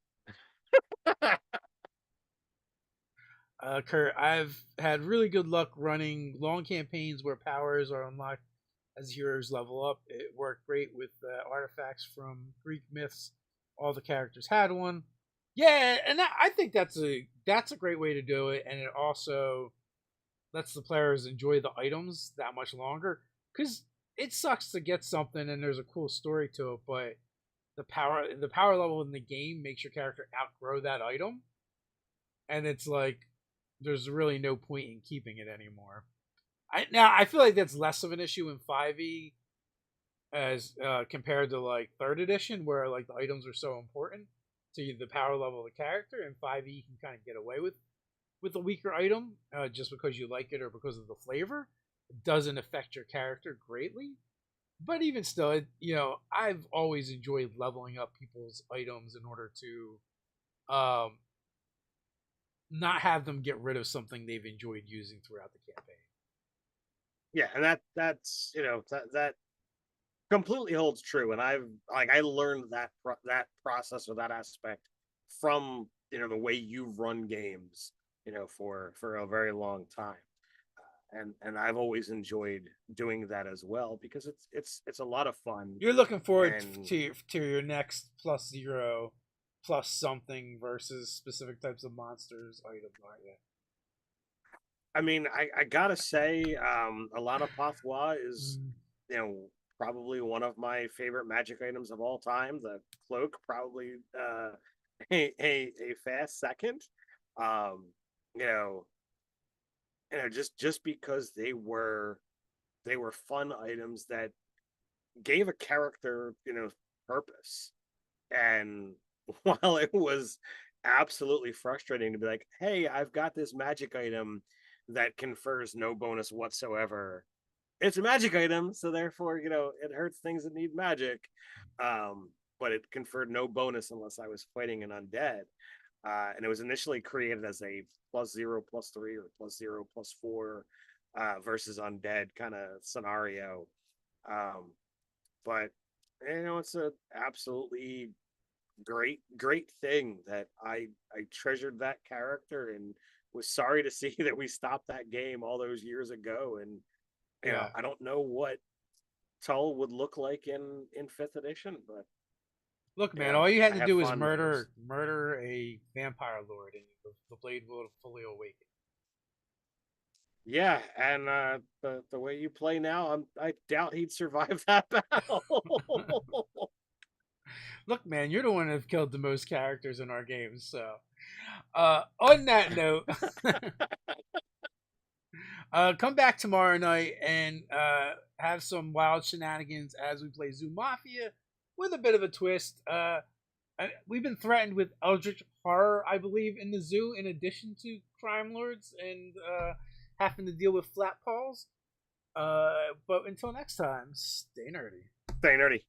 Speaker 1: Kurt, I've had really good luck running long campaigns where powers are unlocked as heroes level up. It worked great with artifacts from Greek myths. All the characters had one. Yeah, and I think that's a great way to do it, and it also lets the players enjoy the items that much longer. Because it sucks to get something and there's a cool story to it, but the power level in the game makes your character outgrow that item, and it's like there's really no point in keeping it anymore. I feel like that's less of an issue in 5e as compared to like third edition, where like the items are so important to the power level of the character. And 5e you can kind of get away with a weaker item just because you like it or because of the flavor. It doesn't affect your character greatly. But even still, I've always enjoyed leveling up people's items in order to not have them get rid of something they've enjoyed using throughout the campaign.
Speaker 2: Yeah, and that's that completely holds true. And I learned that process or that aspect from the way you run games, for a very long time. And I've always enjoyed doing that as well because it's a lot of fun.
Speaker 1: You're looking forward
Speaker 2: And
Speaker 1: to your next +0 plus something versus specific types of monsters items, aren't you?
Speaker 2: I mean, I gotta say, a lot of Patois is, probably one of my favorite magic items of all time. The cloak, probably a fast second. Um, you know, just because they were fun items that gave a character, purpose. And while it was absolutely frustrating to be like, hey, I've got this magic item that confers no bonus whatsoever. It's a magic item, so therefore, it hurts things that need magic. But it conferred no bonus unless I was fighting an undead. And it was initially created as a +0, +3, or +0, +4 versus undead kind of scenario. Um, but it's a absolutely great thing that I treasured that character and was sorry to see that we stopped that game all those years ago. And
Speaker 1: Yeah.
Speaker 2: I don't know what Tull would look like in fifth edition, but
Speaker 1: Look, man, all you had
Speaker 2: I
Speaker 1: to
Speaker 2: have
Speaker 1: do was
Speaker 2: fond memories.
Speaker 1: murder a vampire lord, and the blade will fully awaken.
Speaker 2: Yeah, and the way you play now, I doubt he'd survive that battle.
Speaker 1: Look, man, you're the one that killed the most characters in our games. So, on that note, come back tomorrow night and have some wild shenanigans as we play Zoo Mafia with a bit of a twist. We've been threatened with eldritch horror, I believe, in the zoo, in addition to crime lords and having to deal with flat paws. But until next time, stay nerdy.
Speaker 2: Stay nerdy.